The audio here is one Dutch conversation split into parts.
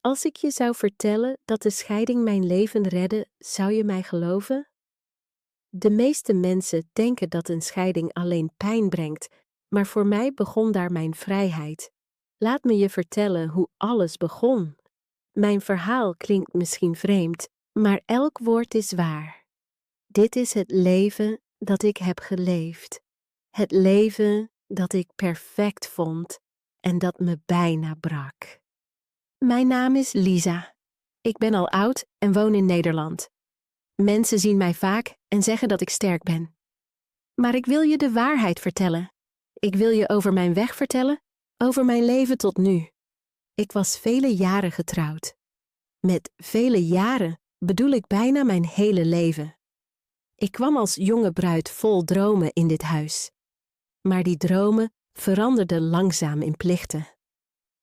Als ik je zou vertellen dat de scheiding mijn leven redde, zou je mij geloven? De meeste mensen denken dat een scheiding alleen pijn brengt, maar voor mij begon daar mijn vrijheid. Laat me je vertellen hoe alles begon. Mijn verhaal klinkt misschien vreemd, maar elk woord is waar. Dit is het leven dat ik heb geleefd. Het leven dat ik perfect vond en dat me bijna brak. Mijn naam is Lisa. Ik ben al oud en woon in Nederland. Mensen zien mij vaak en zeggen dat ik sterk ben. Maar ik wil je de waarheid vertellen. Ik wil je over mijn weg vertellen, over mijn leven tot nu. Ik was vele jaren getrouwd. Met vele jaren bedoel ik bijna mijn hele leven. Ik kwam als jonge bruid vol dromen in dit huis. Maar die dromen veranderden langzaam in plichten.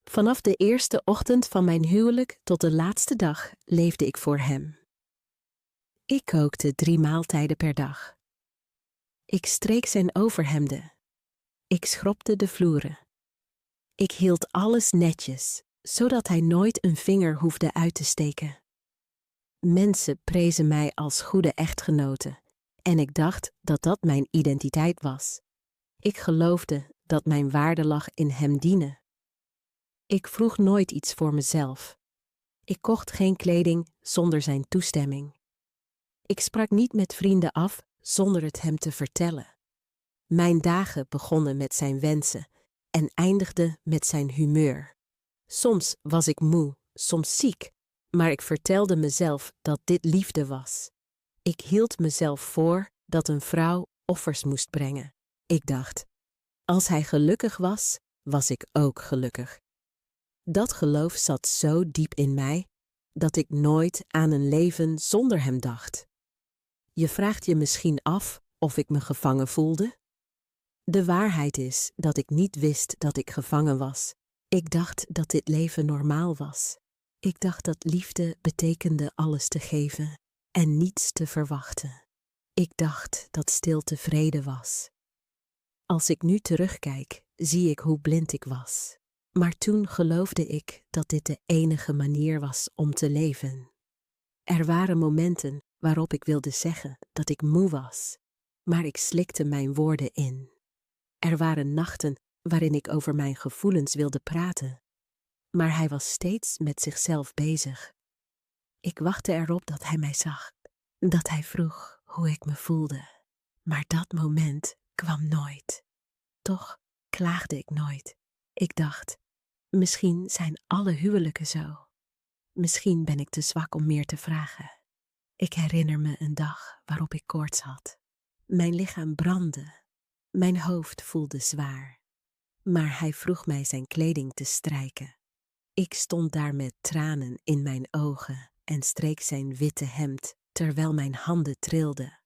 Vanaf de eerste ochtend van mijn huwelijk tot de laatste dag leefde ik voor hem. Ik kookte 3 maaltijden per dag. Ik streek zijn overhemden. Ik schrobde de vloeren. Ik hield alles netjes, zodat hij nooit een vinger hoefde uit te steken. Mensen prezen mij als goede echtgenote en ik dacht dat dat mijn identiteit was. Ik geloofde dat mijn waarde lag in hem dienen. Ik vroeg nooit iets voor mezelf. Ik kocht geen kleding zonder zijn toestemming. Ik sprak niet met vrienden af zonder het hem te vertellen. Mijn dagen begonnen met zijn wensen en eindigden met zijn humeur. Soms was ik moe, soms ziek, maar ik vertelde mezelf dat dit liefde was. Ik hield mezelf voor dat een vrouw offers moest brengen. Ik dacht, als hij gelukkig was, was ik ook gelukkig. Dat geloof zat zo diep in mij, dat ik nooit aan een leven zonder hem dacht. Je vraagt je misschien af of ik me gevangen voelde? De waarheid is dat ik niet wist dat ik gevangen was. Ik dacht dat dit leven normaal was. Ik dacht dat liefde betekende alles te geven en niets te verwachten. Ik dacht dat stilte vrede was. Als ik nu terugkijk, zie ik hoe blind ik was. Maar toen geloofde ik dat dit de enige manier was om te leven. Er waren momenten waarop ik wilde zeggen dat ik moe was, maar ik slikte mijn woorden in. Er waren nachten waarin ik over mijn gevoelens wilde praten, maar hij was steeds met zichzelf bezig. Ik wachtte erop dat hij mij zag, dat hij vroeg hoe ik me voelde. Maar dat moment kwam nooit. Toch klaagde ik nooit. Ik dacht, misschien zijn alle huwelijken zo. Misschien ben ik te zwak om meer te vragen. Ik herinner me een dag waarop ik koorts had. Mijn lichaam brandde. Mijn hoofd voelde zwaar. Maar hij vroeg mij zijn kleding te strijken. Ik stond daar met tranen in mijn ogen en streek zijn witte hemd terwijl mijn handen trilden.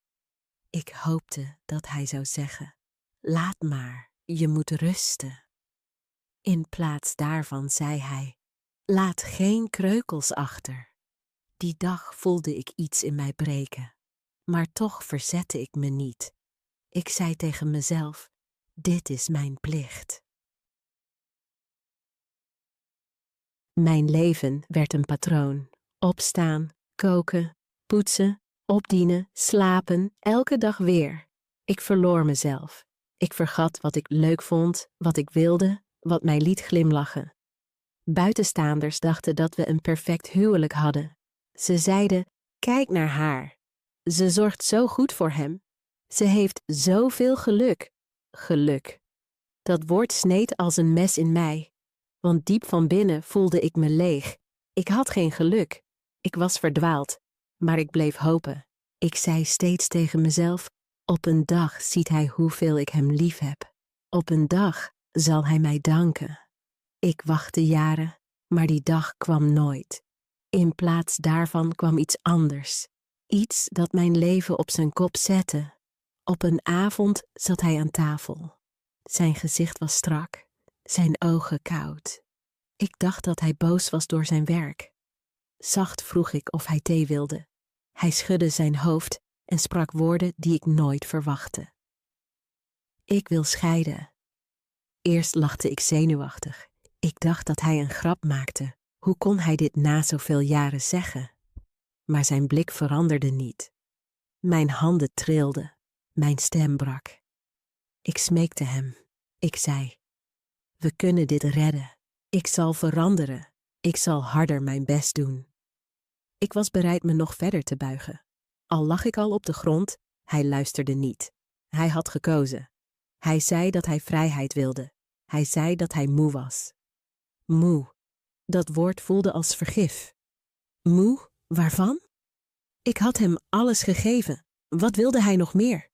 Ik hoopte dat hij zou zeggen, laat maar, je moet rusten. In plaats daarvan zei hij, laat geen kreukels achter. Die dag voelde ik iets in mij breken, maar toch verzette ik me niet. Ik zei tegen mezelf, dit is mijn plicht. Mijn leven werd een patroon. Opstaan, koken, poetsen, opdienen, slapen, elke dag weer. Ik verloor mezelf. Ik vergat wat ik leuk vond, wat ik wilde, wat mij liet glimlachen. Buitenstaanders dachten dat we een perfect huwelijk hadden. Ze zeiden, kijk naar haar. Ze zorgt zo goed voor hem. Ze heeft zoveel geluk. Geluk. Dat woord sneed als een mes in mij. Want diep van binnen voelde ik me leeg. Ik had geen geluk. Ik was verdwaald. Maar ik bleef hopen. Ik zei steeds tegen mezelf, op een dag ziet hij hoeveel ik hem lief heb. Op een dag zal hij mij danken. Ik wachtte jaren, maar die dag kwam nooit. In plaats daarvan kwam iets anders. Iets dat mijn leven op zijn kop zette. Op een avond zat hij aan tafel. Zijn gezicht was strak, zijn ogen koud. Ik dacht dat hij boos was door zijn werk. Zacht vroeg ik of hij thee wilde. Hij schudde zijn hoofd en sprak woorden die ik nooit verwachtte. Ik wil scheiden. Eerst lachte ik zenuwachtig. Ik dacht dat hij een grap maakte, Hoe kon hij dit na zoveel jaren zeggen? Maar zijn blik veranderde niet. Mijn handen trilden, mijn stem brak. Ik smeekte hem. Ik zei: we kunnen dit redden. Ik zal veranderen. Ik zal harder mijn best doen. Ik was bereid me nog verder te buigen. Al lag ik al op de grond, hij luisterde niet. Hij had gekozen. Hij zei dat hij vrijheid wilde. Hij zei dat hij moe was. Moe. Dat woord voelde als vergif. Moe? Waarvan? Ik had hem alles gegeven. Wat wilde hij nog meer?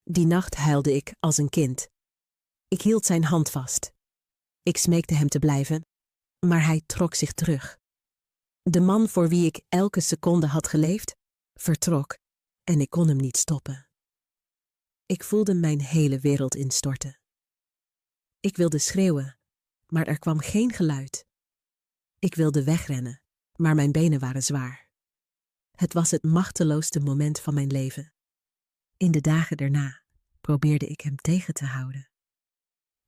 Die nacht huilde ik als een kind. Ik hield zijn hand vast. Ik smeekte hem te blijven, maar hij trok zich terug. De man voor wie ik elke seconde had geleefd, vertrok en ik kon hem niet stoppen. Ik voelde mijn hele wereld instorten. Ik wilde schreeuwen, maar er kwam geen geluid. Ik wilde wegrennen, maar mijn benen waren zwaar. Het was het machteloosste moment van mijn leven. In de dagen daarna probeerde ik hem tegen te houden.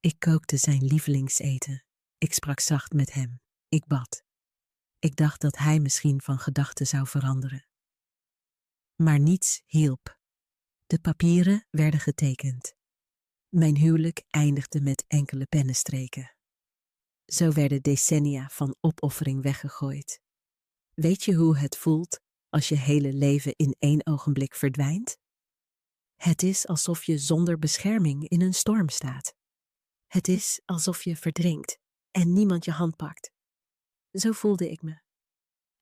Ik kookte zijn lievelingseten. Ik sprak zacht met hem. Ik bad. Ik dacht dat hij misschien van gedachten zou veranderen. Maar niets hielp. De papieren werden getekend. Mijn huwelijk eindigde met enkele pennenstreken. Zo werden decennia van opoffering weggegooid. Weet je hoe het voelt als je hele leven in 1 ogenblik verdwijnt? Het is alsof je zonder bescherming in een storm staat. Het is alsof je verdrinkt en niemand je hand pakt. Zo voelde ik me.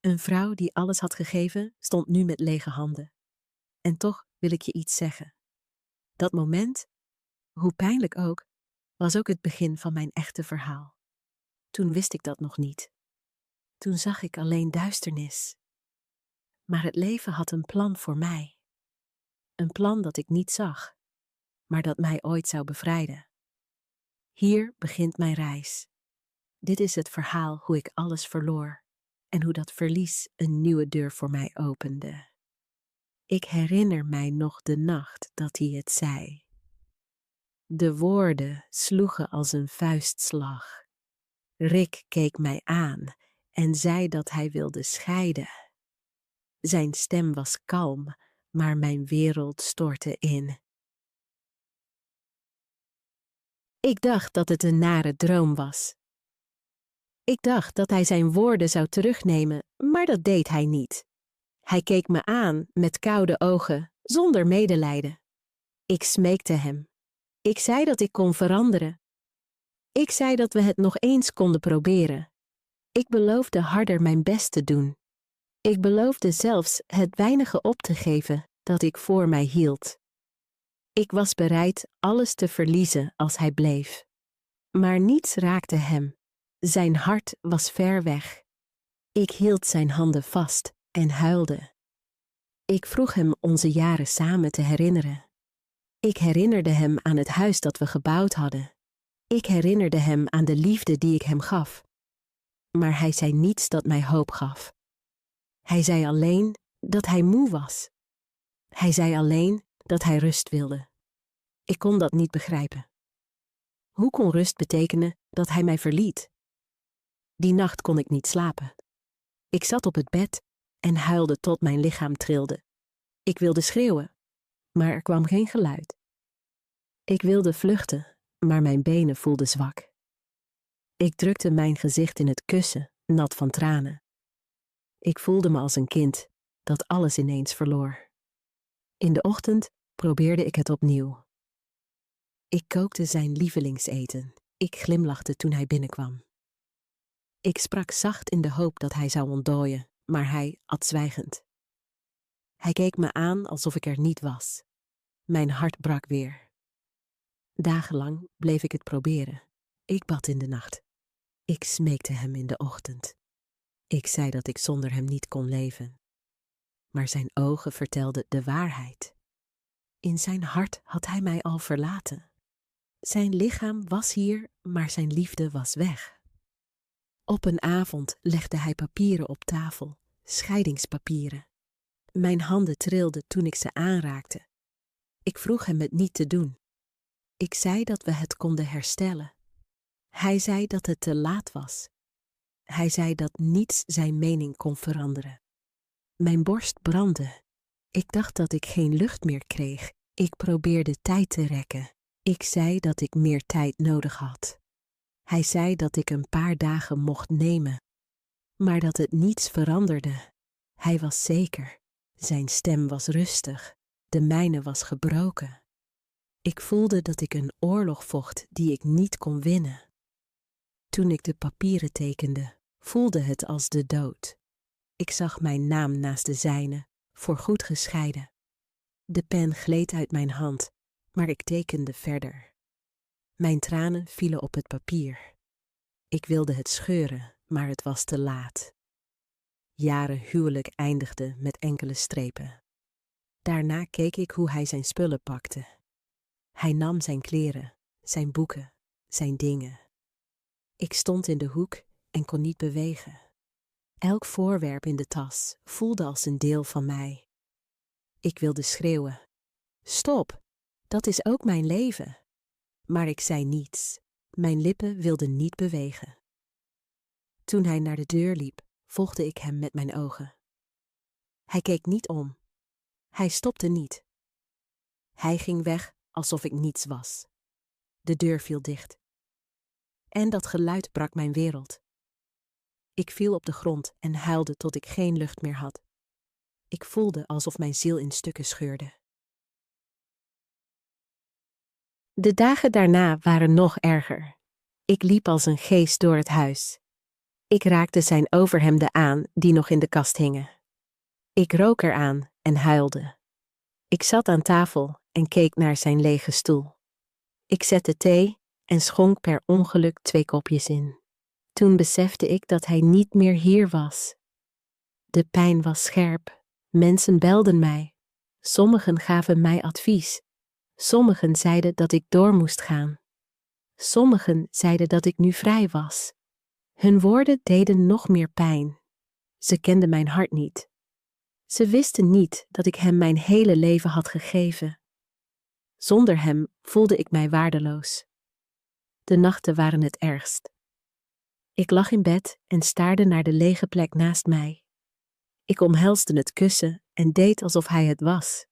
Een vrouw die alles had gegeven, stond nu met lege handen. En toch wil ik je iets zeggen. Dat moment, hoe pijnlijk ook, was ook het begin van mijn echte verhaal. Toen wist ik dat nog niet. Toen zag ik alleen duisternis. Maar het leven had een plan voor mij. Een plan dat ik niet zag, maar dat mij ooit zou bevrijden. Hier begint mijn reis. Dit is het verhaal hoe ik alles verloor en hoe dat verlies een nieuwe deur voor mij opende. Ik herinner mij nog de nacht dat hij het zei. De woorden sloegen als een vuistslag. Rick keek mij aan en zei dat hij wilde scheiden. Zijn stem was kalm, maar mijn wereld stortte in. Ik dacht dat het een nare droom was. Ik dacht dat hij zijn woorden zou terugnemen, maar dat deed hij niet. Hij keek me aan met koude ogen, zonder medelijden. Ik smeekte hem. Ik zei dat ik kon veranderen. Ik zei dat we het nog eens konden proberen. Ik beloofde harder mijn best te doen. Ik beloofde zelfs het weinige op te geven dat ik voor mij hield. Ik was bereid alles te verliezen als hij bleef. Maar niets raakte hem. Zijn hart was ver weg. Ik hield zijn handen vast en huilde. Ik vroeg hem onze jaren samen te herinneren. Ik herinnerde hem aan het huis dat we gebouwd hadden. Ik herinnerde hem aan de liefde die ik hem gaf. Maar hij zei niets dat mij hoop gaf. Hij zei alleen dat hij moe was. Hij zei alleen dat hij rust wilde. Ik kon dat niet begrijpen. Hoe kon rust betekenen dat hij mij verliet? Die nacht kon ik niet slapen. Ik zat op het bed en huilde tot mijn lichaam trilde. Ik wilde schreeuwen, maar er kwam geen geluid. Ik wilde vluchten, maar mijn benen voelden zwak. Ik drukte mijn gezicht in het kussen, nat van tranen. Ik voelde me als een kind dat alles ineens verloor. In de ochtend probeerde ik het opnieuw. Ik kookte zijn lievelingseten. Ik glimlachte toen hij binnenkwam. Ik sprak zacht in de hoop dat hij zou ontdooien, maar hij at zwijgend. Hij keek me aan alsof ik er niet was. Mijn hart brak weer. Dagenlang bleef ik het proberen. Ik bad in de nacht. Ik smeekte hem in de ochtend. Ik zei dat ik zonder hem niet kon leven. Maar zijn ogen vertelden de waarheid. In zijn hart had hij mij al verlaten. Zijn lichaam was hier, maar zijn liefde was weg. Op een avond legde hij papieren op tafel, scheidingspapieren. Mijn handen trilden toen ik ze aanraakte. Ik vroeg hem het niet te doen. Ik zei dat we het konden herstellen. Hij zei dat het te laat was. Hij zei dat niets zijn mening kon veranderen. Mijn borst brandde. Ik dacht dat ik geen lucht meer kreeg. Ik probeerde tijd te rekken. Ik zei dat ik meer tijd nodig had. Hij zei dat ik een paar dagen mocht nemen, maar dat het niets veranderde. Hij was zeker. Zijn stem was rustig. De mijne was gebroken. Ik voelde dat ik een oorlog vocht die ik niet kon winnen. Toen ik de papieren tekende, voelde het als de dood. Ik zag mijn naam naast de zijne, voorgoed gescheiden. De pen gleed uit mijn hand, maar ik tekende verder. Mijn tranen vielen op het papier. Ik wilde het scheuren, maar het was te laat. Jaren huwelijk eindigde met enkele strepen. Daarna keek ik hoe hij zijn spullen pakte. Hij nam zijn kleren, zijn boeken, zijn dingen. Ik stond in de hoek en kon niet bewegen. Elk voorwerp in de tas voelde als een deel van mij. Ik wilde schreeuwen: stop, dat is ook mijn leven. Maar ik zei niets. Mijn lippen wilden niet bewegen. Toen hij naar de deur liep, volgde ik hem met mijn ogen. Hij keek niet om. Hij stopte niet. Hij ging weg alsof ik niets was. De deur viel dicht. En dat geluid brak mijn wereld. Ik viel op de grond en huilde tot ik geen lucht meer had. Ik voelde alsof mijn ziel in stukken scheurde. De dagen daarna waren nog erger. Ik liep als een geest door het huis. Ik raakte zijn overhemden aan die nog in de kast hingen. Ik rook eraan en huilde. Ik zat aan tafel en keek naar zijn lege stoel. Ik zette thee en schonk per ongeluk 2 kopjes in. Toen besefte ik dat hij niet meer hier was. De pijn was scherp. Mensen belden mij. Sommigen gaven mij advies. Sommigen zeiden dat ik door moest gaan. Sommigen zeiden dat ik nu vrij was. Hun woorden deden nog meer pijn. Ze kenden mijn hart niet. Ze wisten niet dat ik hem mijn hele leven had gegeven. Zonder hem voelde ik mij waardeloos. De nachten waren het ergst. Ik lag in bed en staarde naar de lege plek naast mij. Ik omhelsde het kussen en deed alsof hij het was.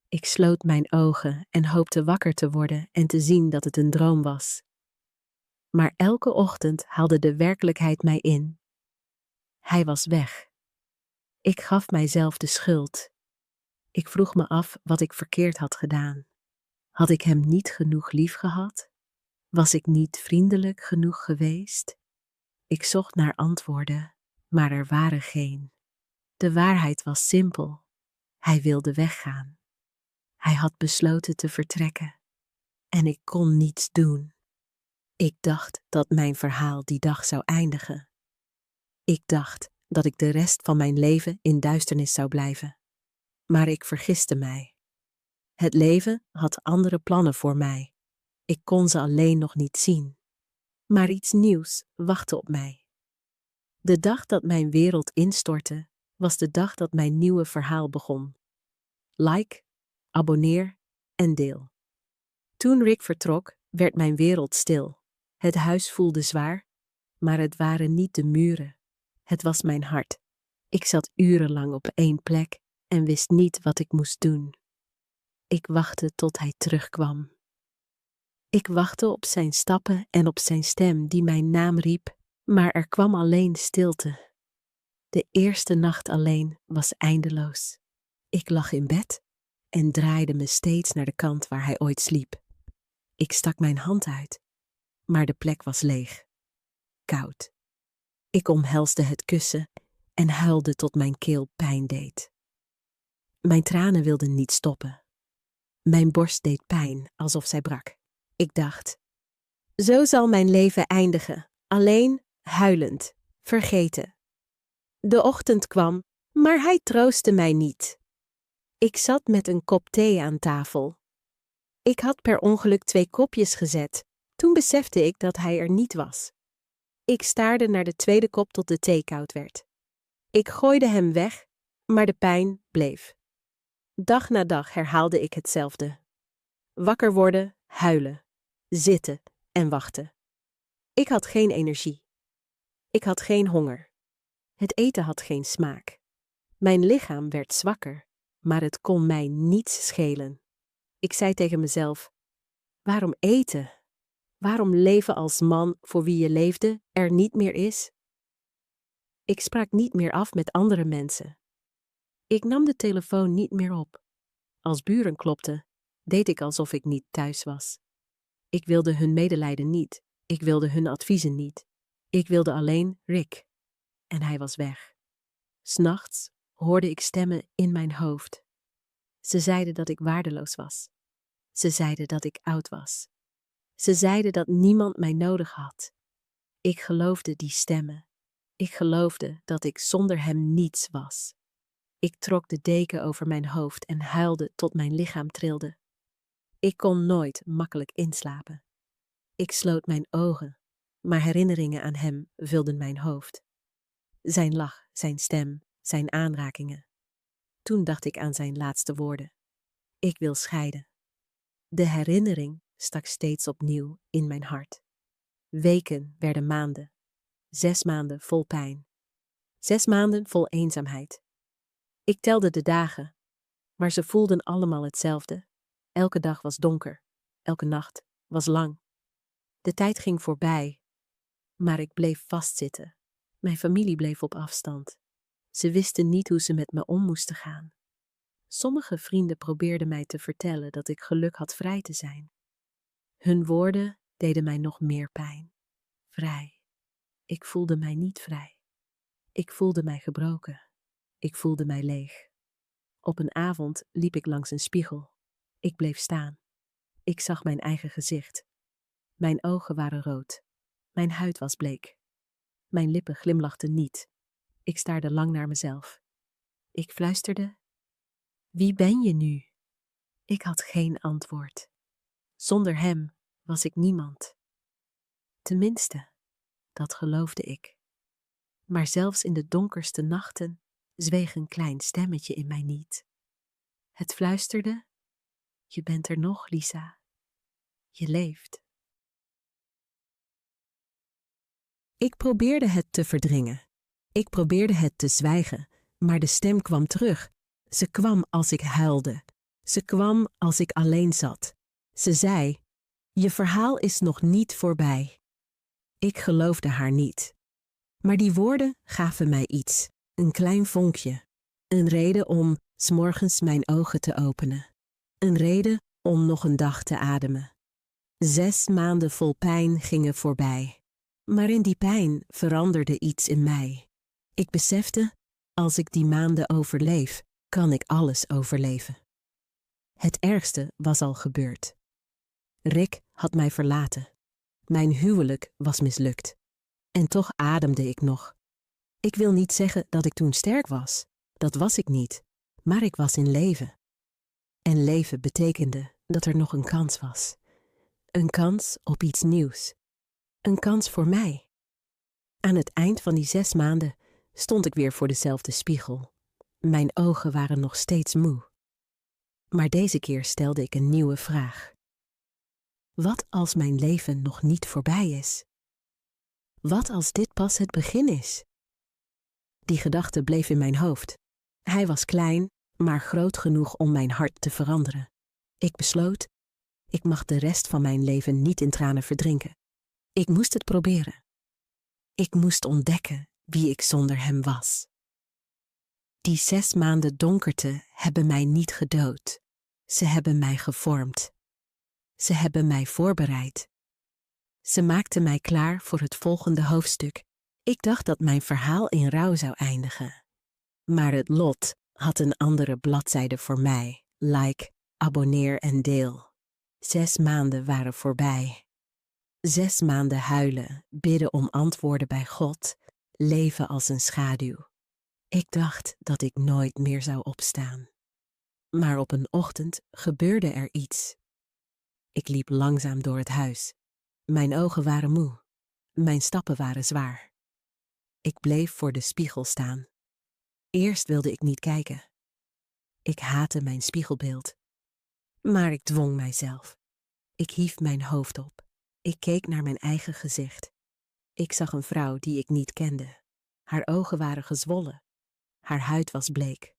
Ik sloot mijn ogen en hoopte wakker te worden en te zien dat het een droom was. Maar elke ochtend haalde de werkelijkheid mij in. Hij was weg. Ik gaf mijzelf de schuld. Ik vroeg me af wat ik verkeerd had gedaan. Had ik hem niet genoeg lief gehad? Was ik niet vriendelijk genoeg geweest? Ik zocht naar antwoorden, maar er waren geen. De waarheid was simpel. Hij wilde weggaan. Hij had besloten te vertrekken. En ik kon niets doen. Ik dacht dat mijn verhaal die dag zou eindigen. Ik dacht dat ik de rest van mijn leven in duisternis zou blijven. Maar ik vergiste mij. Het leven had andere plannen voor mij. Ik kon ze alleen nog niet zien. Maar iets nieuws wachtte op mij. De dag dat mijn wereld instortte, was de dag dat mijn nieuwe verhaal begon. Like, abonneer en deel. Toen Rick vertrok, werd mijn wereld stil. Het huis voelde zwaar, maar het waren niet de muren. Het was mijn hart. Ik zat urenlang op één plek en wist niet wat ik moest doen. Ik wachtte tot hij terugkwam. Ik wachtte op zijn stappen en op zijn stem die mijn naam riep, maar er kwam alleen stilte. De eerste nacht alleen was eindeloos. Ik lag in bed en draaide me steeds naar de kant waar hij ooit sliep. Ik stak mijn hand uit, maar de plek was leeg. Koud. Ik omhelsde het kussen en huilde tot mijn keel pijn deed. Mijn tranen wilden niet stoppen. Mijn borst deed pijn, alsof zij brak. Ik dacht: zo zal mijn leven eindigen, alleen, huilend, vergeten. De ochtend kwam, maar hij troostte mij niet. Ik zat met een kop thee aan tafel. Ik had per ongeluk 2 kopjes gezet. Toen besefte ik dat hij er niet was. Ik staarde naar de tweede kop tot de thee koud werd. Ik gooide hem weg, maar de pijn bleef. Dag na dag herhaalde ik hetzelfde. Wakker worden, huilen, zitten en wachten. Ik had geen energie. Ik had geen honger. Het eten had geen smaak. Mijn lichaam werd zwakker, maar het kon mij niets schelen. Ik zei tegen mezelf: waarom eten? Waarom leven als man voor wie je leefde er niet meer is? Ik sprak niet meer af met andere mensen. Ik nam de telefoon niet meer op. Als buren klopten, deed ik alsof ik niet thuis was. Ik wilde hun medelijden niet. Ik wilde hun adviezen niet. Ik wilde alleen Rick. En hij was weg. 'S Nachts hoorde ik stemmen in mijn hoofd. Ze zeiden dat ik waardeloos was. Ze zeiden dat ik oud was. Ze zeiden dat niemand mij nodig had. Ik geloofde die stemmen. Ik geloofde dat ik zonder hem niets was. Ik trok de deken over mijn hoofd en huilde tot mijn lichaam trilde. Ik kon nooit makkelijk inslapen. Ik sloot mijn ogen, maar herinneringen aan hem vulden mijn hoofd. Zijn lach, zijn stem, zijn aanrakingen. Toen dacht ik aan zijn laatste woorden. Ik wil scheiden. De herinnering stak steeds opnieuw in mijn hart. Weken werden maanden. 6 maanden vol pijn. 6 maanden vol eenzaamheid. Ik telde de dagen, maar ze voelden allemaal hetzelfde. Elke dag was donker. Elke nacht was lang. De tijd ging voorbij, maar ik bleef vastzitten. Mijn familie bleef op afstand. Ze wisten niet hoe ze met me om moesten gaan. Sommige vrienden probeerden mij te vertellen dat ik geluk had vrij te zijn. Hun woorden deden mij nog meer pijn. Vrij. Ik voelde mij niet vrij. Ik voelde mij gebroken. Ik voelde mij leeg. Op een avond liep ik langs een spiegel. Ik bleef staan. Ik zag mijn eigen gezicht. Mijn ogen waren rood. Mijn huid was bleek. Mijn lippen glimlachten niet. Ik staarde lang naar mezelf. Ik fluisterde: wie ben je nu? Ik had geen antwoord. Zonder hem was ik niemand. Tenminste, dat geloofde ik. Maar zelfs in de donkerste nachten zweeg een klein stemmetje in mij niet. Het fluisterde: je bent er nog, Lisa. Je leeft. Ik probeerde het te verdringen. Ik probeerde het te zwijgen, maar de stem kwam terug. Ze kwam als ik huilde. Ze kwam als ik alleen zat. Ze zei: je verhaal is nog niet voorbij. Ik geloofde haar niet. Maar die woorden gaven mij iets, een klein vonkje. Een reden om 's morgens mijn ogen te openen. Een reden om nog een dag te ademen. 6 maanden vol pijn gingen voorbij. Maar in die pijn veranderde iets in mij. Ik besefte: als ik die maanden overleef, kan ik alles overleven. Het ergste was al gebeurd. Rick had mij verlaten. Mijn huwelijk was mislukt. En toch ademde ik nog. Ik wil niet zeggen dat ik toen sterk was. Dat was ik niet. Maar ik was in leven. En leven betekende dat er nog een kans was. Een kans op iets nieuws. Een kans voor mij. Aan het eind van die 6 maanden stond ik weer voor dezelfde spiegel. Mijn ogen waren nog steeds moe. Maar deze keer stelde ik een nieuwe vraag. Wat als mijn leven nog niet voorbij is? Wat als dit pas het begin is? Die gedachte bleef in mijn hoofd. Hij was klein, maar groot genoeg om mijn hart te veranderen. Ik besloot: ik mag de rest van mijn leven niet in tranen verdrinken. Ik moest het proberen. Ik moest ontdekken wie ik zonder hem was. Die 6 maanden donkerte hebben mij niet gedood. Ze hebben mij gevormd. Ze hebben mij voorbereid. Ze maakten mij klaar voor het volgende hoofdstuk. Ik dacht dat mijn verhaal in rouw zou eindigen. Maar het lot had een andere bladzijde voor mij. Like, abonneer en deel. 6 maanden waren voorbij. 6 maanden huilen, bidden om antwoorden bij God, leven als een schaduw. Ik dacht dat ik nooit meer zou opstaan. Maar op een ochtend gebeurde er iets. Ik liep langzaam door het huis. Mijn ogen waren moe. Mijn stappen waren zwaar. Ik bleef voor de spiegel staan. Eerst wilde ik niet kijken. Ik haatte mijn spiegelbeeld. Maar ik dwong mijzelf. Ik hief mijn hoofd op. Ik keek naar mijn eigen gezicht. Ik zag een vrouw die ik niet kende. Haar ogen waren gezwollen. Haar huid was bleek.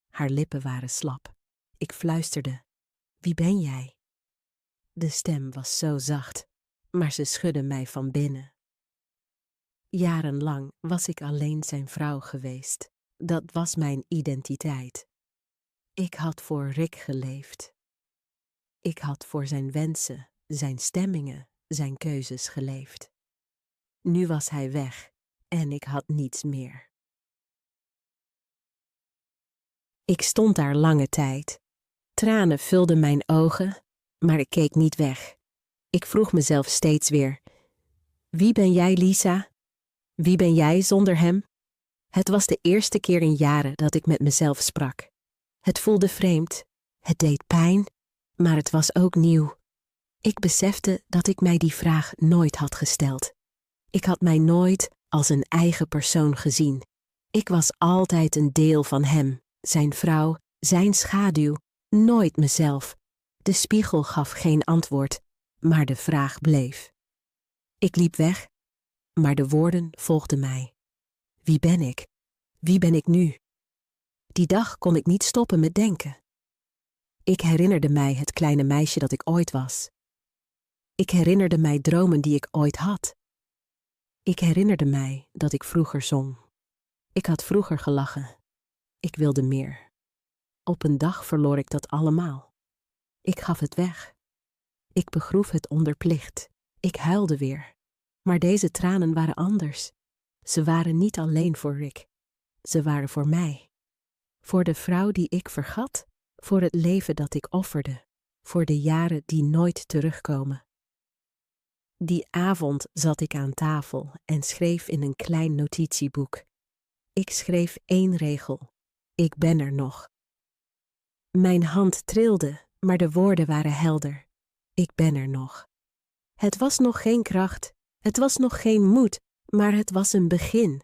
Haar lippen waren slap. Ik fluisterde: wie ben jij? De stem was zo zacht, maar ze schudde mij van binnen. Jarenlang was ik alleen zijn vrouw geweest. Dat was mijn identiteit. Ik had voor Rick geleefd. Ik had voor zijn wensen, zijn stemmingen, zijn keuzes geleefd. Nu was hij weg en ik had niets meer. Ik stond daar lange tijd. Tranen vulden mijn ogen, maar ik keek niet weg. Ik vroeg mezelf steeds weer: wie ben jij, Lisa? Wie ben jij zonder hem? Het was de eerste keer in jaren dat ik met mezelf sprak. Het voelde vreemd, het deed pijn, maar het was ook nieuw. Ik besefte dat ik mij die vraag nooit had gesteld. Ik had mij nooit als een eigen persoon gezien. Ik was altijd een deel van hem, zijn vrouw, zijn schaduw, nooit mezelf. De spiegel gaf geen antwoord, maar de vraag bleef. Ik liep weg, maar de woorden volgden mij. Wie ben ik? Wie ben ik nu? Die dag kon ik niet stoppen met denken. Ik herinnerde mij het kleine meisje dat ik ooit was. Ik herinnerde mij dromen die ik ooit had. Ik herinnerde mij dat ik vroeger zong. Ik had vroeger gelachen. Ik wilde meer. Op een dag verloor ik dat allemaal. Ik gaf het weg. Ik begroef het onder plicht. Ik huilde weer. Maar deze tranen waren anders. Ze waren niet alleen voor Rick. Ze waren voor mij. Voor de vrouw die ik vergat. Voor het leven dat ik offerde. Voor de jaren die nooit terugkomen. Die avond zat ik aan tafel en schreef in een klein notitieboek. Ik schreef 1 regel. Ik ben er nog. Mijn hand trilde, maar de woorden waren helder. Ik ben er nog. Het was nog geen kracht, het was nog geen moed, maar het was een begin.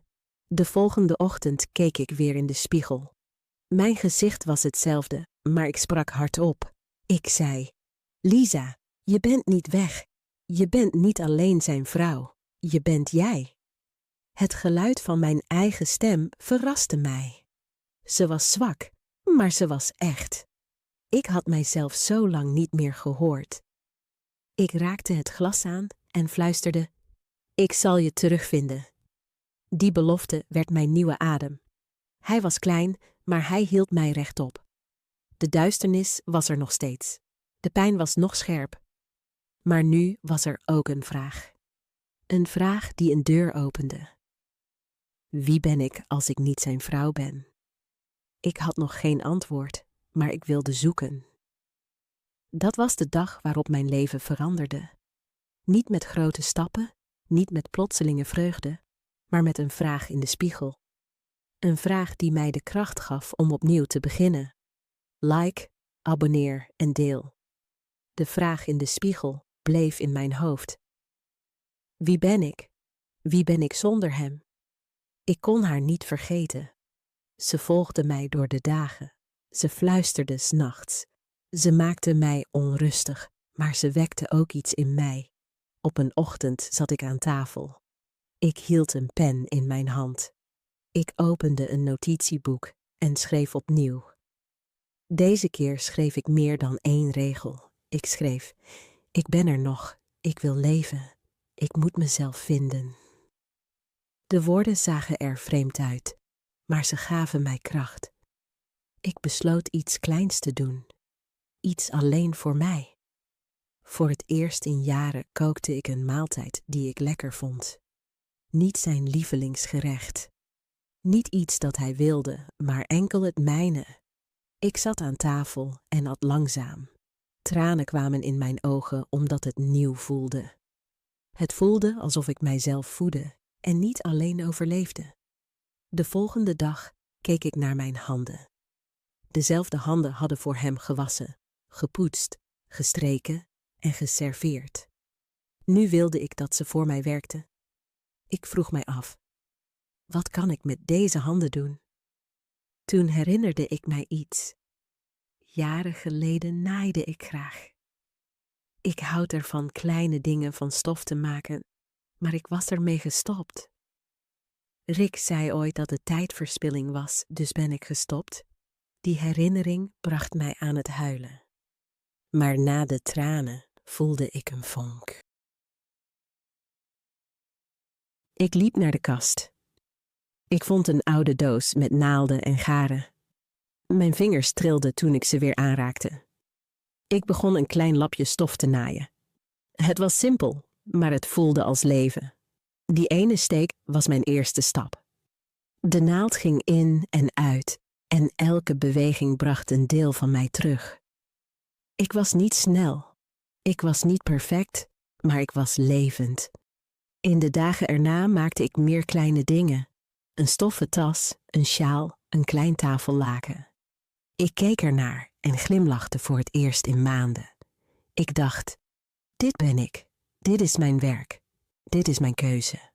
De volgende ochtend keek ik weer in de spiegel. Mijn gezicht was hetzelfde, maar ik sprak hardop. Ik zei: Lisa, je bent niet weg. Je bent niet alleen zijn vrouw. Je bent jij. Het geluid van mijn eigen stem verraste mij. Ze was zwak, maar ze was echt. Ik had mijzelf zo lang niet meer gehoord. Ik raakte het glas aan en fluisterde: ik zal je terugvinden. Die belofte werd mijn nieuwe adem. Hij was klein, maar hij hield mij rechtop. De duisternis was er nog steeds. De pijn was nog scherp. Maar nu was er ook een vraag. Een vraag die een deur opende. Wie ben ik als ik niet zijn vrouw ben? Ik had nog geen antwoord, maar ik wilde zoeken. Dat was de dag waarop mijn leven veranderde. Niet met grote stappen, niet met plotselinge vreugde, maar met een vraag in de spiegel. Een vraag die mij de kracht gaf om opnieuw te beginnen. Like, abonneer en deel. De vraag in de spiegel bleef in mijn hoofd. Wie ben ik? Wie ben ik zonder hem? Ik kon haar niet vergeten. Ze volgde mij door de dagen. Ze fluisterde 's nachts. Ze maakte mij onrustig, maar ze wekte ook iets in mij. Op een ochtend zat ik aan tafel. Ik hield een pen in mijn hand. Ik opende een notitieboek en schreef opnieuw. Deze keer schreef ik meer dan 1 regel. Ik schreef: ik ben er nog, ik wil leven, ik moet mezelf vinden. De woorden zagen er vreemd uit, maar ze gaven mij kracht. Ik besloot iets kleins te doen. Iets alleen voor mij. Voor het eerst in jaren kookte ik een maaltijd die ik lekker vond. Niet zijn lievelingsgerecht. Niet iets dat hij wilde, maar enkel het mijne. Ik zat aan tafel en at langzaam. Tranen kwamen in mijn ogen omdat het nieuw voelde. Het voelde alsof ik mijzelf voedde en niet alleen overleefde. De volgende dag keek ik naar mijn handen. Dezelfde handen hadden voor hem gewassen, gepoetst, gestreken en geserveerd. Nu wilde ik dat ze voor mij werkten. Ik vroeg mij af: wat kan ik met deze handen doen? Toen herinnerde ik mij iets. Jaren geleden naaide ik graag. Ik houd ervan kleine dingen van stof te maken, maar ik was ermee gestopt. Rick zei ooit dat het tijdverspilling was, dus ben ik gestopt. Die herinnering bracht mij aan het huilen. Maar na de tranen voelde ik een vonk. Ik liep naar de kast. Ik vond een oude doos met naalden en garen. Mijn vingers trilden toen ik ze weer aanraakte. Ik begon een klein lapje stof te naaien. Het was simpel, maar het voelde als leven. Die ene steek was mijn eerste stap. De naald ging in en uit en elke beweging bracht een deel van mij terug. Ik was niet snel. Ik was niet perfect, maar ik was levend. In de dagen erna maakte ik meer kleine dingen. Een stoffen tas, een sjaal, een klein tafellaken. Ik keek ernaar en glimlachte voor het eerst in maanden. Ik dacht, dit ben ik, dit is mijn werk, dit is mijn keuze.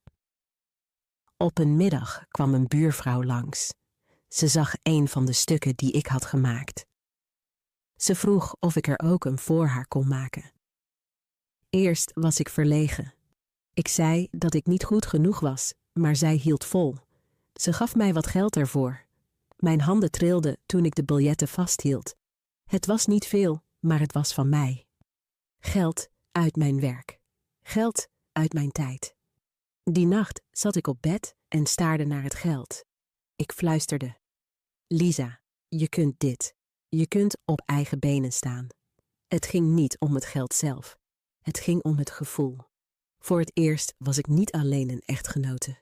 Op een middag kwam een buurvrouw langs. Ze zag een van de stukken die ik had gemaakt. Ze vroeg of ik er ook een voor haar kon maken. Eerst was ik verlegen. Ik zei dat ik niet goed genoeg was, maar zij hield vol. Ze gaf mij wat geld ervoor. Mijn handen trilden toen ik de biljetten vasthield. Het was niet veel, maar het was van mij. Geld uit mijn werk. Geld uit mijn tijd. Die nacht zat ik op bed en staarde naar het geld. Ik fluisterde. Lisa, je kunt dit. Je kunt op eigen benen staan. Het ging niet om het geld zelf. Het ging om het gevoel. Voor het eerst was ik niet alleen een echtgenote.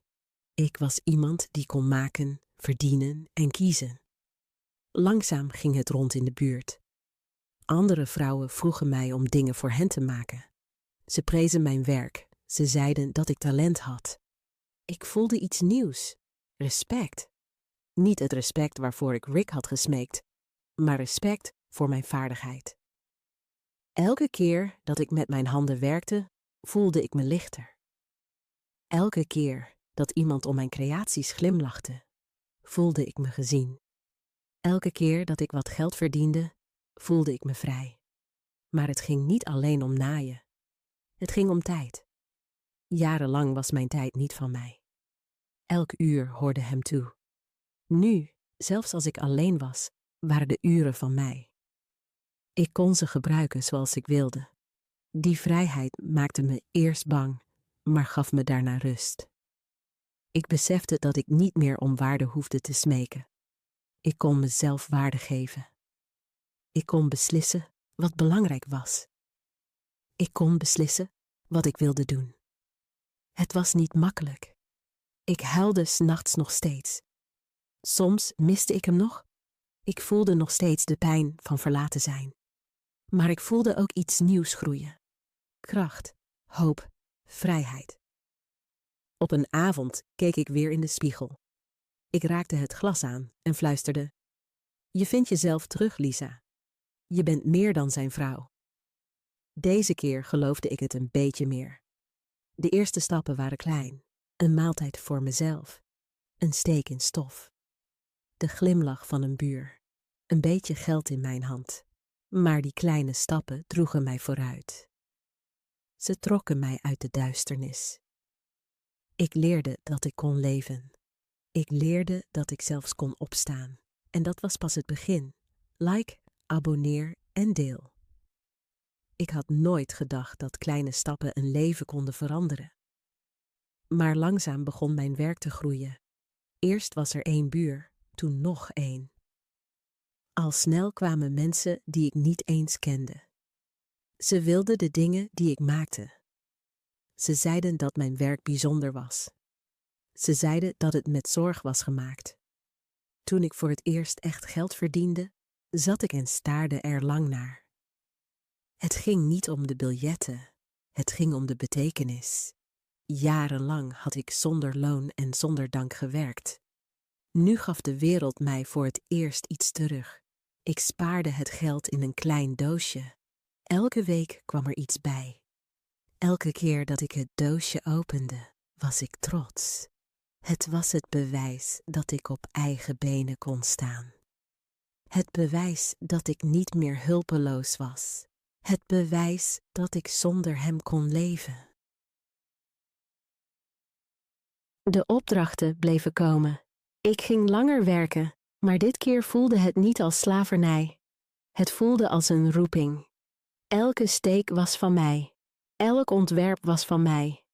Ik was iemand die kon maken, verdienen en kiezen. Langzaam ging het rond in de buurt. Andere vrouwen vroegen mij om dingen voor hen te maken. Ze prezen mijn werk. Ze zeiden dat ik talent had. Ik voelde iets nieuws. Respect. Niet het respect waarvoor ik Rick had gesmeekt, maar respect voor mijn vaardigheid. Elke keer dat ik met mijn handen werkte, voelde ik me lichter. Elke keer dat iemand om mijn creaties glimlachte, voelde ik me gezien. Elke keer dat ik wat geld verdiende, voelde ik me vrij. Maar het ging niet alleen om naaien. Het ging om tijd. Jarenlang was mijn tijd niet van mij. Elk uur hoorde hem toe. Nu, zelfs als ik alleen was, waren de uren van mij. Ik kon ze gebruiken zoals ik wilde. Die vrijheid maakte me eerst bang, maar gaf me daarna rust. Ik besefte dat ik niet meer om waarde hoefde te smeken. Ik kon mezelf waarde geven. Ik kon beslissen wat belangrijk was. Ik kon beslissen wat ik wilde doen. Het was niet makkelijk. Ik huilde 's nachts nog steeds. Soms miste ik hem nog. Ik voelde nog steeds de pijn van verlaten zijn. Maar ik voelde ook iets nieuws groeien. Kracht, hoop, vrijheid. Op een avond keek ik weer in de spiegel. Ik raakte het glas aan en fluisterde. Je vindt jezelf terug, Lisa. Je bent meer dan zijn vrouw. Deze keer geloofde ik het een beetje meer. De eerste stappen waren klein. Een maaltijd voor mezelf. Een steek in stof. De glimlach van een buur. Een beetje geld in mijn hand. Maar die kleine stappen droegen mij vooruit. Ze trokken mij uit de duisternis. Ik leerde dat ik kon leven. Ik leerde dat ik zelfs kon opstaan. En dat was pas het begin. Like, abonneer en deel. Ik had nooit gedacht dat kleine stappen een leven konden veranderen. Maar langzaam begon mijn werk te groeien. Eerst was er 1 buur, toen nog 1. Al snel kwamen mensen die ik niet eens kende. Ze wilden de dingen die ik maakte. Ze zeiden dat mijn werk bijzonder was. Ze zeiden dat het met zorg was gemaakt. Toen ik voor het eerst echt geld verdiende, zat ik en staarde er lang naar. Het ging niet om de biljetten, het ging om de betekenis. Jarenlang had ik zonder loon en zonder dank gewerkt. Nu gaf de wereld mij voor het eerst iets terug. Ik spaarde het geld in een klein doosje. Elke week kwam er iets bij. Elke keer dat ik het doosje opende, was ik trots. Het was het bewijs dat ik op eigen benen kon staan. Het bewijs dat ik niet meer hulpeloos was. Het bewijs dat ik zonder hem kon leven. De opdrachten bleven komen. Ik ging langer werken, maar dit keer voelde het niet als slavernij. Het voelde als een roeping. Elke steek was van mij. Elk ontwerp was van mij.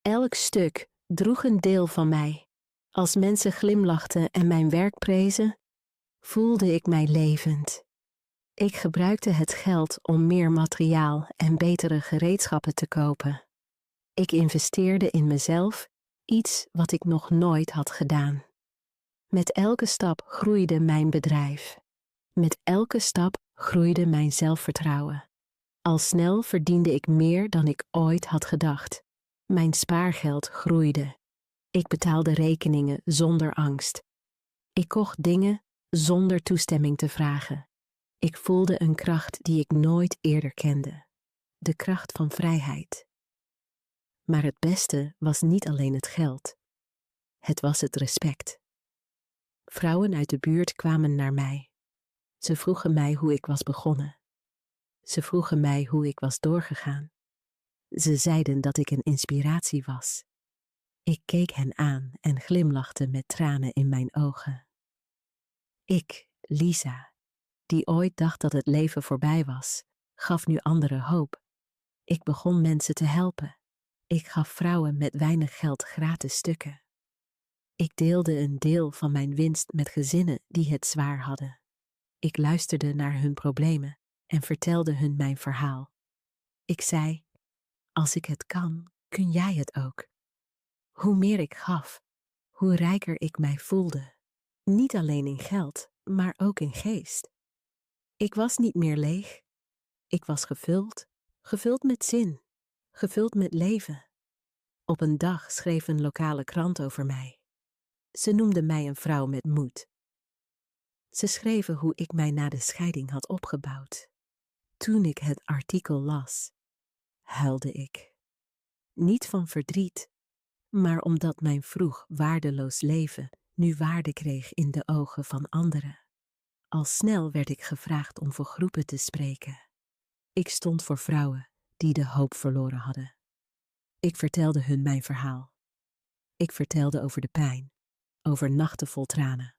Elk stuk droeg een deel van mij. Als mensen glimlachten en mijn werk prezen, voelde ik mij levend. Ik gebruikte het geld om meer materiaal en betere gereedschappen te kopen. Ik investeerde in mezelf, iets wat ik nog nooit had gedaan. Met elke stap groeide mijn bedrijf. Met elke stap groeide mijn zelfvertrouwen. Al snel verdiende ik meer dan ik ooit had gedacht. Mijn spaargeld groeide. Ik betaalde rekeningen zonder angst. Ik kocht dingen zonder toestemming te vragen. Ik voelde een kracht die ik nooit eerder kende. De kracht van vrijheid. Maar het beste was niet alleen het geld. Het was het respect. Vrouwen uit de buurt kwamen naar mij. Ze vroegen mij hoe ik was begonnen. Ze vroegen mij hoe ik was doorgegaan. Ze zeiden dat ik een inspiratie was. Ik keek hen aan en glimlachte met tranen in mijn ogen. Ik, Lisa, die ooit dacht dat het leven voorbij was, gaf nu anderen hoop. Ik begon mensen te helpen. Ik gaf vrouwen met weinig geld gratis stukken. Ik deelde een deel van mijn winst met gezinnen die het zwaar hadden. Ik luisterde naar hun problemen en vertelde hun mijn verhaal. Ik zei, als ik het kan, kun jij het ook. Hoe meer ik gaf, hoe rijker ik mij voelde. Niet alleen in geld, maar ook in geest. Ik was niet meer leeg. Ik was gevuld, gevuld met zin, gevuld met leven. Op een dag schreef een lokale krant over mij. Ze noemden mij een vrouw met moed. Ze schreven hoe ik mij na de scheiding had opgebouwd. Toen ik het artikel las, huilde ik. Niet van verdriet, maar omdat mijn vroeg waardeloos leven nu waarde kreeg in de ogen van anderen. Al snel werd ik gevraagd om voor groepen te spreken. Ik stond voor vrouwen die de hoop verloren hadden. Ik vertelde hun mijn verhaal. Ik vertelde over de pijn, over nachten vol tranen,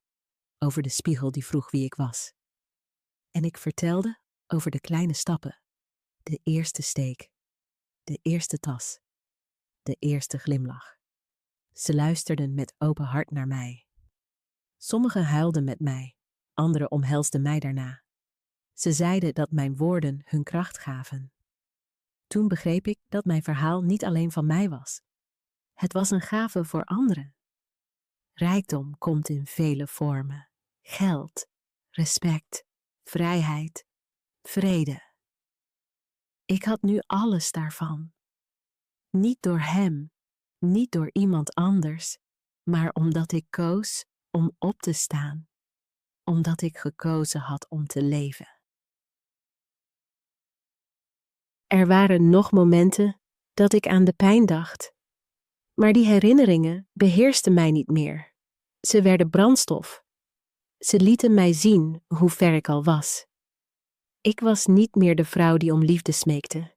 over de spiegel die vroeg wie ik was. En ik vertelde over de kleine stappen, de eerste steek, de eerste tas, de eerste glimlach. Ze luisterden met open hart naar mij. Sommigen huilden met mij, anderen omhelsden mij daarna. Ze zeiden dat mijn woorden hun kracht gaven. Toen begreep ik dat mijn verhaal niet alleen van mij was. Het was een gave voor anderen. Rijkdom komt in vele vormen. Geld, respect, vrijheid, vrede. Ik had nu alles daarvan. Niet door hem, niet door iemand anders, maar omdat ik koos om op te staan. Omdat ik gekozen had om te leven. Er waren nog momenten dat ik aan de pijn dacht. Maar die herinneringen beheersten mij niet meer. Ze werden brandstof. Ze lieten mij zien hoe ver ik al was. Ik was niet meer de vrouw die om liefde smeekte.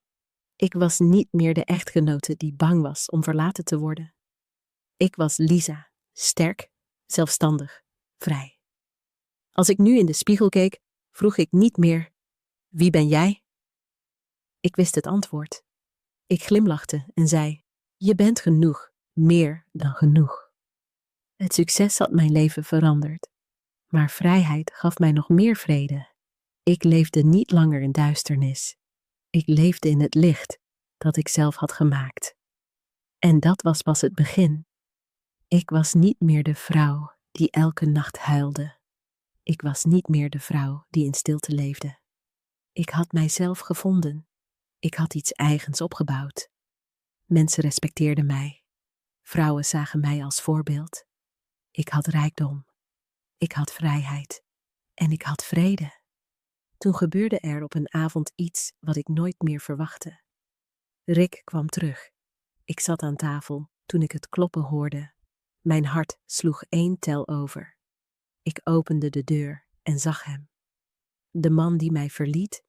Ik was niet meer de echtgenote die bang was om verlaten te worden. Ik was Lisa, sterk, zelfstandig, vrij. Als ik nu in de spiegel keek, vroeg ik niet meer, wie ben jij? Ik wist het antwoord. Ik glimlachte en zei, je bent genoeg, meer dan genoeg. Het succes had mijn leven veranderd, maar vrijheid gaf mij nog meer vrede. Ik leefde niet langer in duisternis. Ik leefde in het licht dat ik zelf had gemaakt. En dat was pas het begin. Ik was niet meer de vrouw die elke nacht huilde. Ik was niet meer de vrouw die in stilte leefde. Ik had mijzelf gevonden. Ik had iets eigens opgebouwd. Mensen respecteerden mij. Vrouwen zagen mij als voorbeeld. Ik had rijkdom. Ik had vrijheid. En ik had vrede. Toen gebeurde er op een avond iets wat ik nooit meer verwachtte. Rick kwam terug. Ik zat aan tafel toen ik het kloppen hoorde. Mijn hart sloeg 1 tel over. Ik opende de deur en zag hem. De man die mij verliet,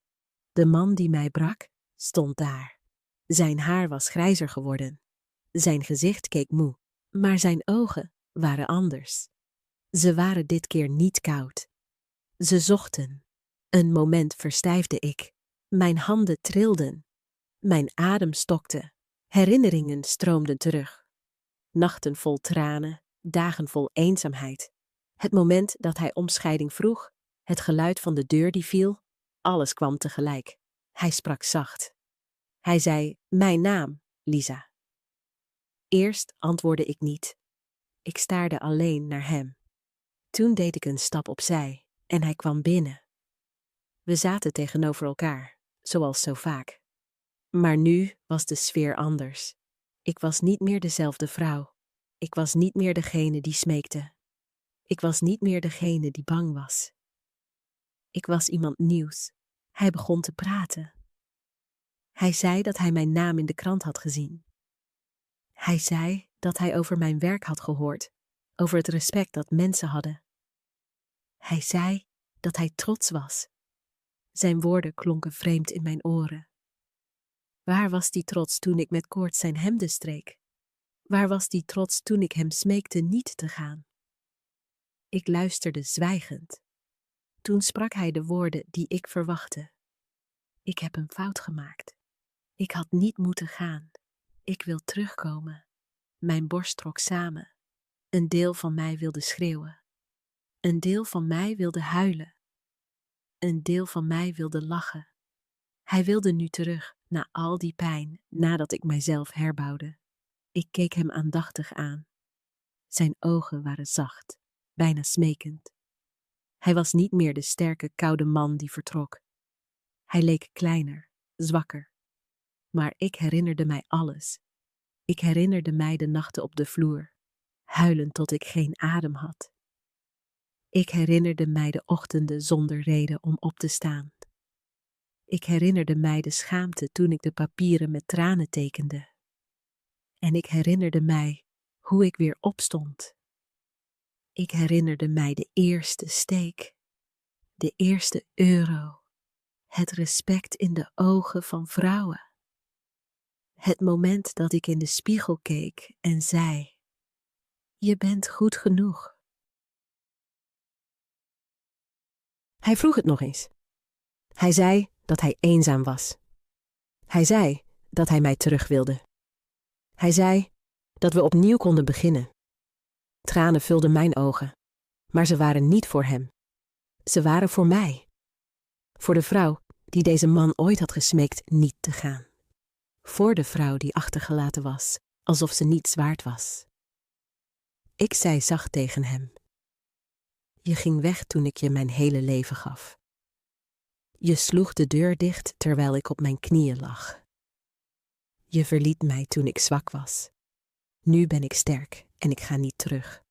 de man die mij brak, stond daar. Zijn haar was grijzer geworden. Zijn gezicht keek moe, Maar zijn ogen waren anders. Ze waren dit keer niet koud. Ze zochten. Een moment verstijfde ik. Mijn handen trilden. Mijn adem stokte. Herinneringen stroomden terug. Nachten vol tranen, dagen vol eenzaamheid. Het moment dat hij om scheiding vroeg, het geluid van de deur die viel, alles kwam tegelijk. Hij sprak zacht. Hij zei, mijn naam, Lisa. Eerst antwoordde ik niet. Ik staarde alleen naar hem. Toen deed ik een stap opzij en hij kwam binnen. We zaten tegenover elkaar, zoals zo vaak. Maar nu was de sfeer anders. Ik was niet meer dezelfde vrouw. Ik was niet meer degene die smeekte. Ik was niet meer degene die bang was. Ik was iemand nieuws. Hij begon te praten. Hij zei dat hij mijn naam in de krant had gezien. Hij zei dat hij over mijn werk had gehoord, over het respect dat mensen hadden. Hij zei dat hij trots was. Zijn woorden klonken vreemd in mijn oren. Waar was die trots toen ik met koorts zijn hemden streek? Waar was die trots toen ik hem smeekte niet te gaan? Ik luisterde zwijgend. Toen sprak hij de woorden die ik verwachtte. Ik heb een fout gemaakt. Ik had niet moeten gaan. Ik wil terugkomen. Mijn borst trok samen. Een deel van mij wilde schreeuwen. Een deel van mij wilde huilen. Een deel van mij wilde lachen. Hij wilde nu terug, na al die pijn, nadat ik mijzelf herbouwde. Ik keek hem aandachtig aan. Zijn ogen waren zacht, bijna smekend. Hij was niet meer de sterke, koude man die vertrok. Hij leek kleiner, zwakker. Maar ik herinnerde mij alles. Ik herinnerde mij de nachten op de vloer, huilend tot ik geen adem had. Ik herinnerde mij de ochtenden zonder reden om op te staan. Ik herinnerde mij de schaamte toen ik de papieren met tranen tekende. En ik herinnerde mij hoe ik weer opstond. Ik herinnerde mij de eerste steek, de eerste euro, het respect in de ogen van vrouwen. Het moment dat ik in de spiegel keek en zei, je bent goed genoeg. Hij vroeg het nog eens. Hij zei dat hij eenzaam was. Hij zei dat hij mij terug wilde. Hij zei dat we opnieuw konden beginnen. Tranen vulden mijn ogen, maar ze waren niet voor hem. Ze waren voor mij. Voor de vrouw die deze man ooit had gesmeekt niet te gaan. Voor de vrouw die achtergelaten was, alsof ze niets waard was. Ik zei zacht tegen hem. Je ging weg toen ik je mijn hele leven gaf. Je sloeg de deur dicht terwijl ik op mijn knieën lag. Je verliet mij toen ik zwak was. Nu ben ik sterk en ik ga niet terug.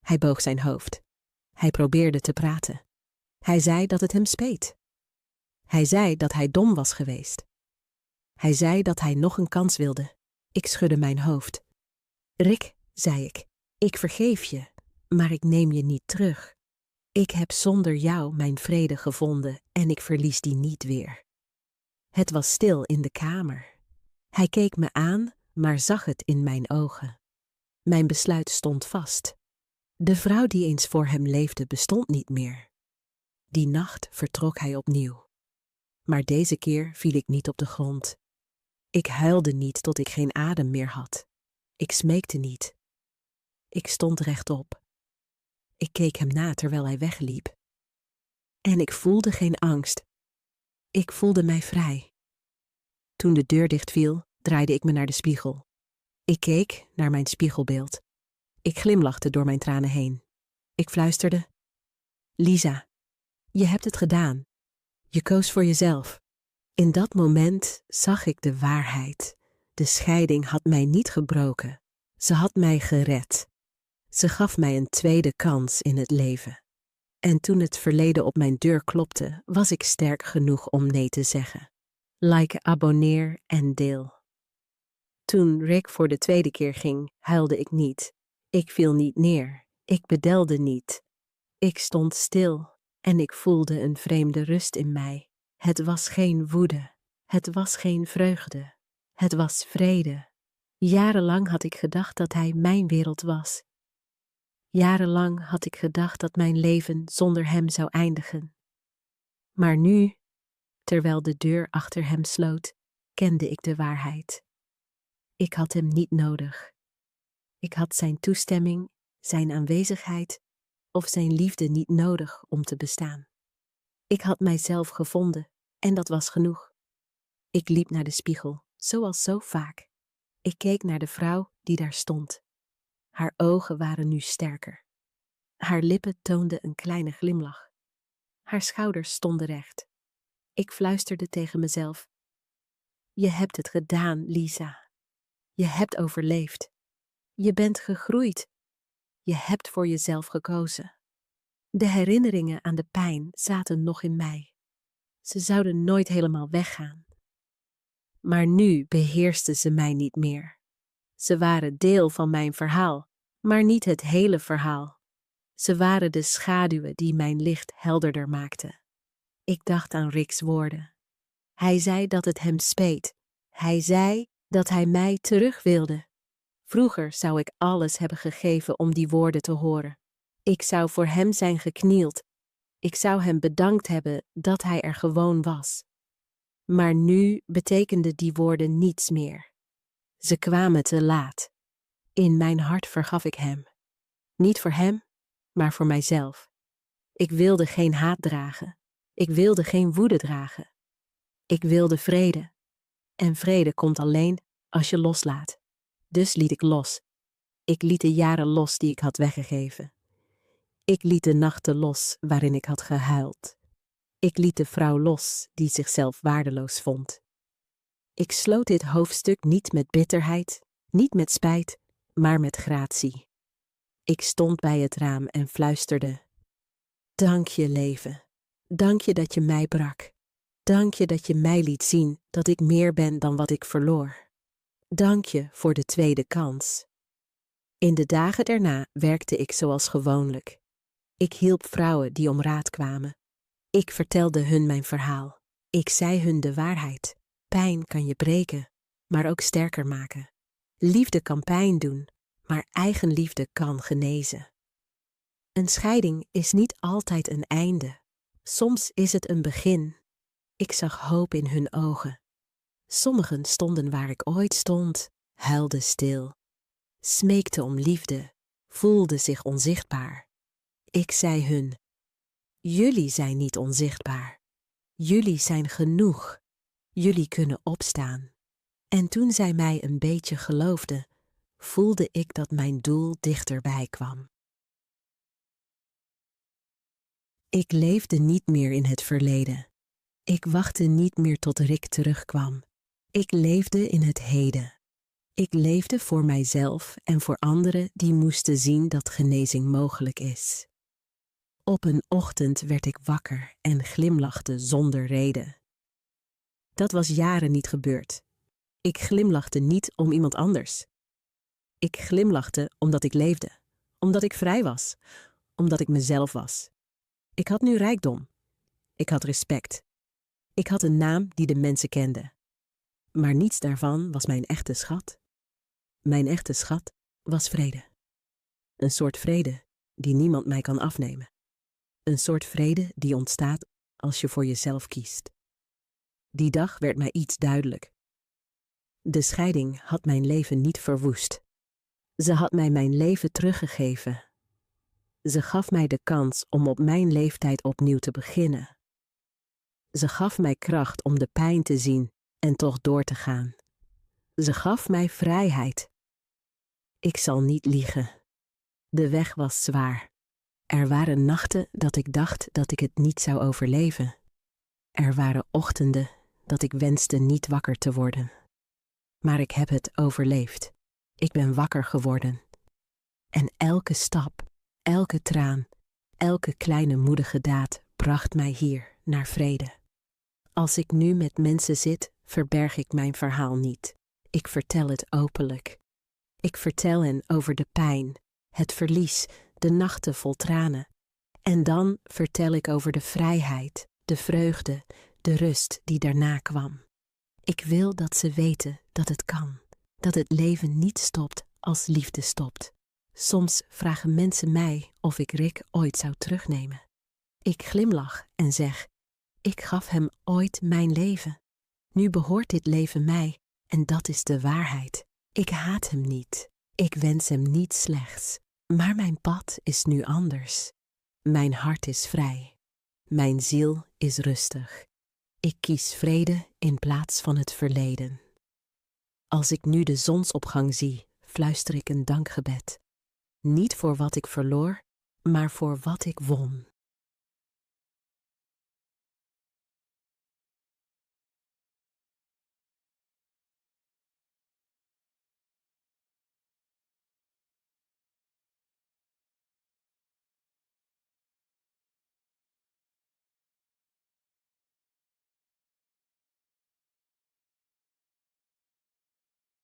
Hij boog zijn hoofd. Hij probeerde te praten. Hij zei dat het hem speet. Hij zei dat hij dom was geweest. Hij zei dat hij nog een kans wilde. Ik schudde mijn hoofd. Rick, zei ik vergeef je, maar ik neem je niet terug. Ik heb zonder jou mijn vrede gevonden en ik verlies die niet weer. Het was stil in de kamer. Hij keek me aan, maar zag het in mijn ogen. Mijn besluit stond vast. De vrouw die eens voor hem leefde bestond niet meer. Die nacht vertrok hij opnieuw. Maar deze keer viel ik niet op de grond. Ik huilde niet tot ik geen adem meer had. Ik smeekte niet. Ik stond rechtop. Ik keek hem na terwijl hij wegliep. En ik voelde geen angst. Ik voelde mij vrij. Toen de deur dichtviel, draaide ik me naar de spiegel. Ik keek naar mijn spiegelbeeld. Ik glimlachte door mijn tranen heen. Ik fluisterde. Lisa, je hebt het gedaan. Je koos voor jezelf. In dat moment zag ik de waarheid. De scheiding had mij niet gebroken. Ze had mij gered. Ze gaf mij een tweede kans in het leven. En toen het verleden op mijn deur klopte, was ik sterk genoeg om nee te zeggen. Like, abonneer en deel. Toen Rick voor de tweede keer ging, huilde ik niet. Ik viel niet neer. Ik bedelde niet. Ik stond stil en ik voelde een vreemde rust in mij. Het was geen woede. Het was geen vreugde. Het was vrede. Jarenlang had ik gedacht dat hij mijn wereld was. Jarenlang had ik gedacht dat mijn leven zonder hem zou eindigen. Maar nu, terwijl de deur achter hem sloot, kende ik de waarheid. Ik had hem niet nodig. Ik had zijn toestemming, zijn aanwezigheid of zijn liefde niet nodig om te bestaan. Ik had mijzelf gevonden en dat was genoeg. Ik liep naar de spiegel, zoals zo vaak. Ik keek naar de vrouw die daar stond. Haar ogen waren nu sterker. Haar lippen toonden een kleine glimlach. Haar schouders stonden recht. Ik fluisterde tegen mezelf. Je hebt het gedaan, Lisa. Je hebt overleefd. Je bent gegroeid. Je hebt voor jezelf gekozen. De herinneringen aan de pijn zaten nog in mij. Ze zouden nooit helemaal weggaan. Maar nu beheersten ze mij niet meer. Ze waren deel van mijn verhaal, maar niet het hele verhaal. Ze waren de schaduwen die mijn licht helderder maakten. Ik dacht aan Rick's woorden. Hij zei dat het hem speet. Hij zei dat hij mij terug wilde. Vroeger zou ik alles hebben gegeven om die woorden te horen. Ik zou voor hem zijn geknield. Ik zou hem bedankt hebben dat hij er gewoon was. Maar nu betekenden die woorden niets meer. Ze kwamen te laat. In mijn hart vergaf ik hem. Niet voor hem, maar voor mijzelf. Ik wilde geen haat dragen. Ik wilde geen woede dragen. Ik wilde vrede. En vrede komt alleen als je loslaat. Dus liet ik los. Ik liet de jaren los die ik had weggegeven. Ik liet de nachten los waarin ik had gehuild. Ik liet de vrouw los die zichzelf waardeloos vond. Ik sloot dit hoofdstuk niet met bitterheid, niet met spijt, maar met gratie. Ik stond bij het raam en fluisterde. Dank je, leven. Dank je dat je mij brak. Dank je dat je mij liet zien dat ik meer ben dan wat ik verloor. Dank je voor de tweede kans. In de dagen daarna werkte ik zoals gewoonlijk. Ik hielp vrouwen die om raad kwamen. Ik vertelde hun mijn verhaal. Ik zei hun de waarheid. Pijn kan je breken, maar ook sterker maken. Liefde kan pijn doen, maar eigen liefde kan genezen. Een scheiding is niet altijd een einde. Soms is het een begin. Ik zag hoop in hun ogen. Sommigen stonden waar ik ooit stond, huilden stil. Smeekten om liefde, voelden zich onzichtbaar. Ik zei hun, jullie zijn niet onzichtbaar. Jullie zijn genoeg. Jullie kunnen opstaan. En toen zij mij een beetje geloofden, voelde ik dat mijn doel dichterbij kwam. Ik leefde niet meer in het verleden. Ik wachtte niet meer tot Rick terugkwam. Ik leefde in het heden. Ik leefde voor mijzelf en voor anderen die moesten zien dat genezing mogelijk is. Op een ochtend werd ik wakker en glimlachte zonder reden. Dat was jaren niet gebeurd. Ik glimlachte niet om iemand anders. Ik glimlachte omdat ik leefde, omdat ik vrij was, omdat ik mezelf was. Ik had nu rijkdom. Ik had respect. Ik had een naam die de mensen kenden. Maar niets daarvan was mijn echte schat. Mijn echte schat was vrede. Een soort vrede die niemand mij kan afnemen. Een soort vrede die ontstaat als je voor jezelf kiest. Die dag werd mij iets duidelijk. De scheiding had mijn leven niet verwoest. Ze had mij mijn leven teruggegeven. Ze gaf mij de kans om op mijn leeftijd opnieuw te beginnen. Ze gaf mij kracht om de pijn te zien en toch door te gaan. Ze gaf mij vrijheid. Ik zal niet liegen. De weg was zwaar. Er waren nachten dat ik dacht dat ik het niet zou overleven. Er waren ochtenden dat ik wenste niet wakker te worden. Maar ik heb het overleefd. Ik ben wakker geworden. En elke stap, elke traan, elke kleine moedige daad bracht mij hier naar vrede. Als ik nu met mensen zit, verberg ik mijn verhaal niet. Ik vertel het openlijk. Ik vertel hen over de pijn, het verlies, de nachten vol tranen. En dan vertel ik over de vrijheid, de vreugde, de rust die daarna kwam. Ik wil dat ze weten dat het kan. dat het leven niet stopt als liefde stopt. Soms vragen mensen mij of ik Rick ooit zou terugnemen. Ik glimlach en zeg, ik gaf hem ooit mijn leven. Nu behoort dit leven mij en dat is de waarheid. Ik haat hem niet. Ik wens hem niet slechts. Maar mijn pad is nu anders. Mijn hart is vrij. Mijn ziel is rustig. Ik kies vrede in plaats van het verleden. Als ik nu de zonsopgang zie, fluister ik een dankgebed. Niet voor wat ik verloor, maar voor wat ik won.